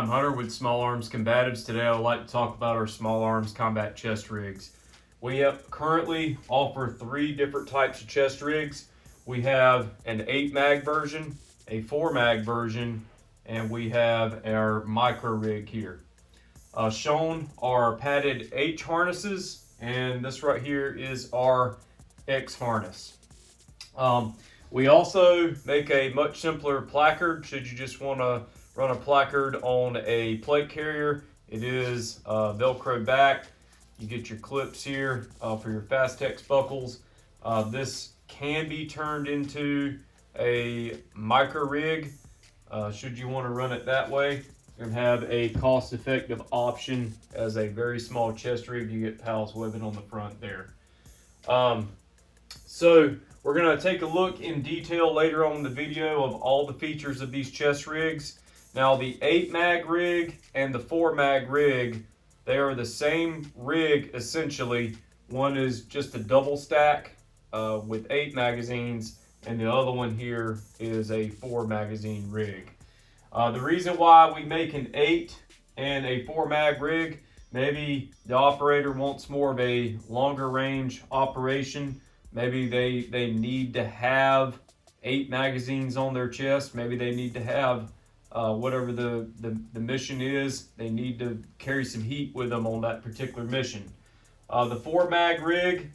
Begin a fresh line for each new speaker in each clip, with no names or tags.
I'm Hunter with Small Arms Combatives. Today I would like to talk about our small arms combat chest rigs. We currently offer 3 different types of chest rigs. We have an 8 mag version, a 4 mag version, and we have our micro rig here. Shown are padded H harnesses, and this right here is our X harness. We also make a much simpler placard should you just want to run a placard on a plate carrier. It is Velcro back. You get your clips here for your Fastex buckles. This can be turned into a micro rig should you want to run it that way and have a cost-effective option as a very small chest rig. You get pals webbing on the front there. So we're going to take a look in detail later on in the video of all the features of these chest rigs. Now the 8 mag rig and the 4 mag rig, they are the same rig essentially. One is just a double stack with 8 magazines, and the other one here is a 4 magazine rig. The reason why we make an 8 and a 4 mag rig, maybe the operator wants more of a longer range operation. Maybe they need to have 8 magazines on their chest. Maybe they need to have whatever the mission is. They need to carry some heat with them on that particular mission. The 4 mag rig,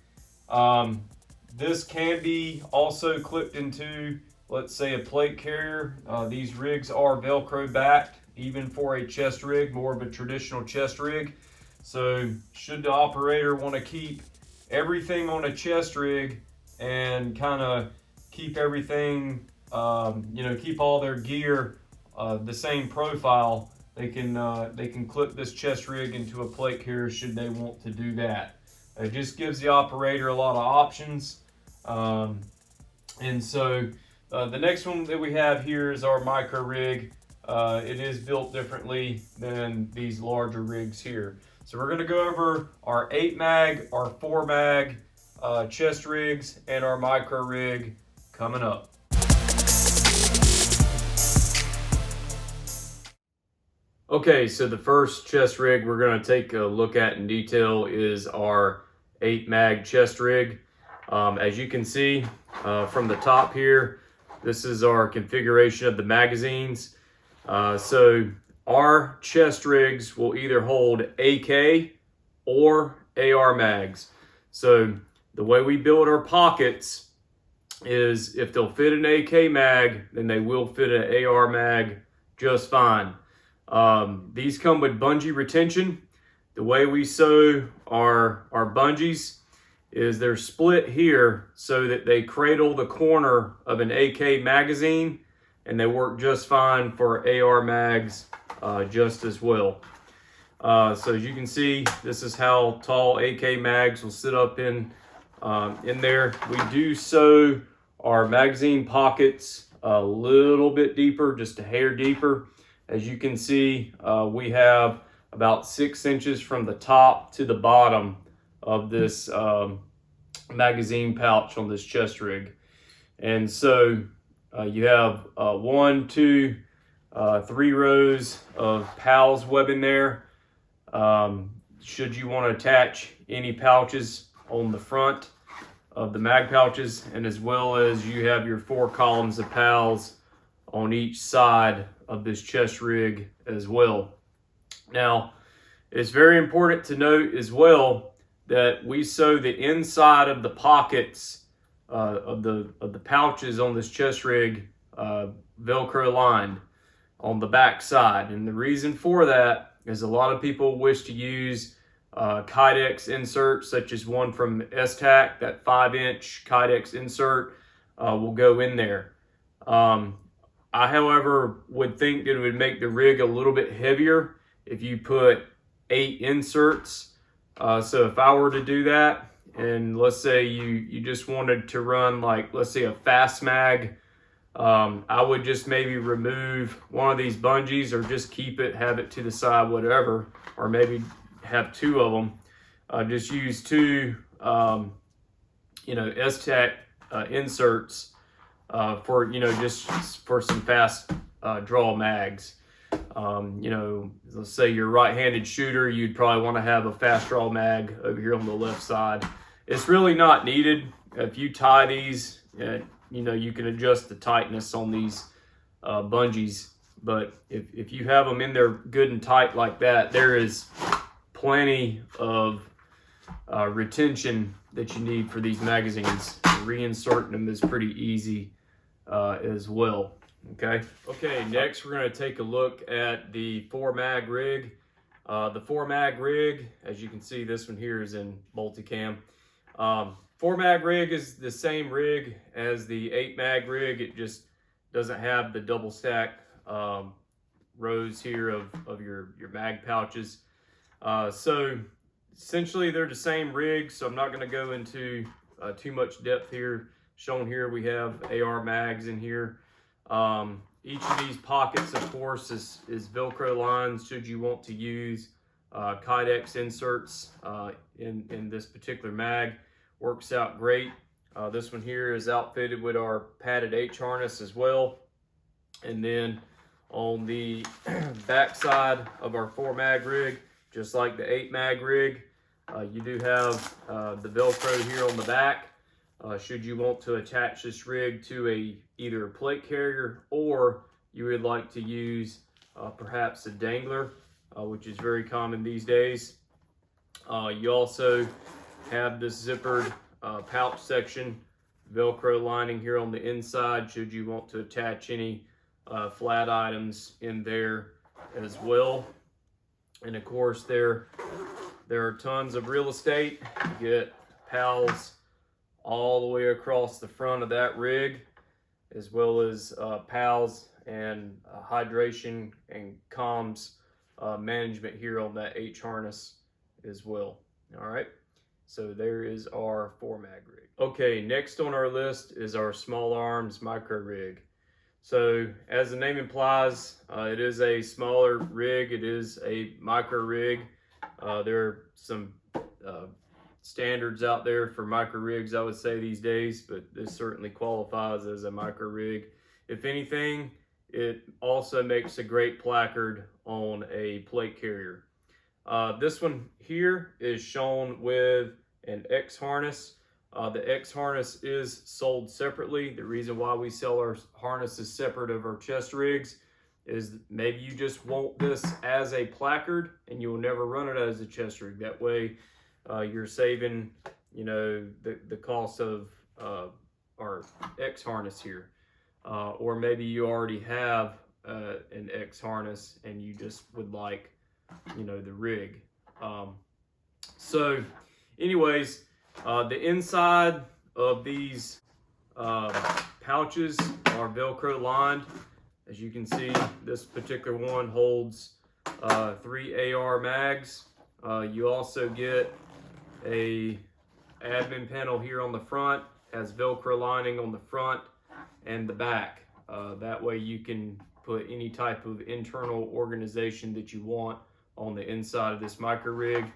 this can be also clipped into, let's say, a plate carrier. These rigs are Velcro backed, even for a chest rig, more of a traditional chest rig. So should the operator want to keep everything on a chest rig and kind of keep everything, keep all their gear the same profile, they can clip this chest rig into a plate carrier should they want to do that. It just gives the operator a lot of options. And so the next one that we have here is our micro rig. It is built differently than these larger rigs here. So we're going to go over our 8 mag, our 4 mag chest rigs, and our micro rig coming up. Okay, so the first chest rig we're going to take a look at in detail is our 8 mag chest rig. As you can see from the top here, this is our configuration of the magazines. So our chest rigs will either hold AK or AR mags. So the way we build our pockets is if they'll fit an AK mag, then they will fit an AR mag just fine. These come with bungee retention. The way we sew our bungees is they're split here so that they cradle the corner of an AK magazine, and they work just fine for AR mags just as well. So as you can see, this is how tall AK mags will sit up in there. We do sew our magazine pockets a little bit deeper, just a hair deeper. As you can see, we have about 6 inches from the top to the bottom of this magazine pouch on this chest rig. And so you have 1, 2, 3 rows of pals webbing there. Should you want to attach any pouches on the front of the mag pouches, and as well as you have your 4 columns of pals on each side of this chest rig as well. Now, it's very important to note as well that we sew the inside of the pockets of the pouches on this chest rig Velcro lined on the back side. And the reason for that is a lot of people wish to use Kydex inserts, such as one from S-Tac. That 5-inch Kydex insert will go in there. I, however, would think it would make the rig a little bit heavier if you put 8 inserts. So if I were to do that, and let's say you just wanted to run, like, let's say a fast mag, I would just maybe remove one of these bungees, or just keep it, have it to the side, whatever, or maybe have 2 of them. Just use 2, S-Tac inserts for, just for some fast draw mags. You know, let's say you're a right-handed shooter, you'd probably want to have a fast draw mag over here on the left side. It's really not needed. If you tie these, you know, you can adjust the tightness on these bungees. But if you have them in there good and tight like that, there is plenty of retention that you need for these magazines. Reinserting them is pretty easy as well. Okay, next we're going to take a look at the 4-mag rig. The 4-mag rig, as you can see, this one here is in multicam. 4-mag rig is the same rig as the 8-mag rig. It just doesn't have the double stack rows here of your mag pouches. So essentially they're the same rig, so I'm not going to go into too much depth here. Shown here we have AR mags in here. Each of these pockets, of course, is Velcro lines should you want to use Kydex inserts in this particular mag. Works out great. This one here is outfitted with our padded H harness as well. And then on the back side of our 4-mag rig, just like the 8-mag rig, you do have the Velcro here on the back. Should you want to attach this rig to either a plate carrier, or you would like to use perhaps a dangler, which is very common these days. You also have this zippered pouch section, Velcro lining here on the inside should you want to attach any flat items in there as well. And of course there are tons of real estate. You get pals all the way across the front of that rig, as well as pals and hydration and comms management here on that H harness as well. All right, so there is our 4-mag rig. Okay, next on our list is our small arms micro rig. So as the name implies, it is a smaller rig. It is a micro rig. There are some standards out there for micro rigs, I would say, these days, but this certainly qualifies as a micro rig. If anything, it also makes a great placard on a plate carrier. This one here is shown with an X harness. The X harness is sold separately. The reason why we sell our harnesses separate of our chest rigs is maybe you just want this as a placard and you will never run it as a chest rig. That way you're saving, you know, the cost of our X harness here. Or maybe you already have an X harness and you just would like, you know, the rig. So anyways, the inside of these pouches are Velcro lined. As you can see, this particular one holds 3 AR mags. You also get a admin panel here on the front, has Velcro lining on the front and the back. That way you can put any type of internal organization that you want on the inside of this micro rig.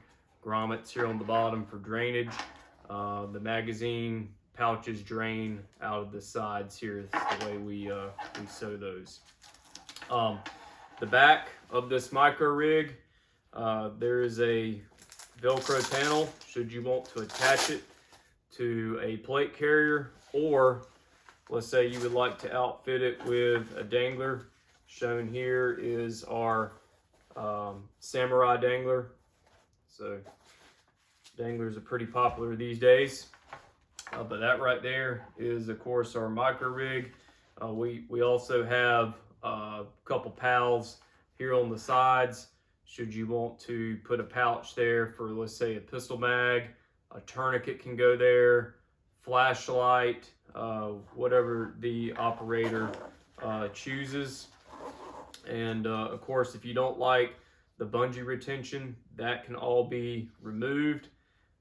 Grommets here on the bottom for drainage. The magazine pouches drain out of the sides here. That's the way we sew those. The back of this micro rig, there is a Velcro panel should you want to attach it to a plate carrier, or let's say you would like to outfit it with a dangler. Shown here is our samurai dangler. So danglers are pretty popular these days. But that right there is, of course, our micro rig. We also have a couple pals here on the sides. Should you want to put a pouch there for, let's say, a pistol mag, a tourniquet can go there, flashlight, whatever the operator chooses. And of course, if you don't like the bungee retention, that can all be removed.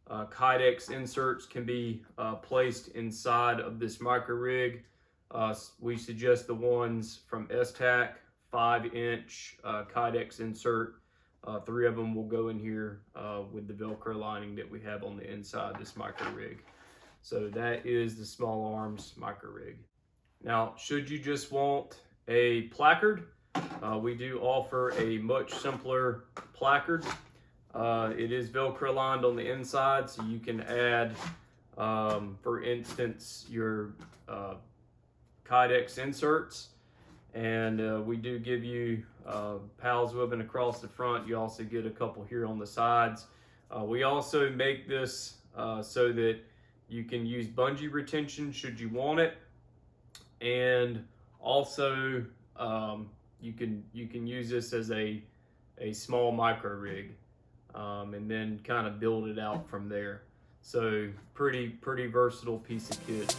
Kydex inserts can be placed inside of this micro rig. We suggest the ones from STAC, 5-inch Kydex insert. 3 of them will go in here with the Velcro lining that we have on the inside of this micro rig. So that is the small arms micro rig. Now, should you just want a placard, we do offer a much simpler placard. It is Velcro lined on the inside, so you can add, for instance, your Kydex inserts. And we do give you pals webbing across the front. You also get a couple here on the sides. We also make this so that you can use bungee retention should you want it, and also you can use this as a small micro rig, and then kind of build it out from there. So pretty versatile piece of kit.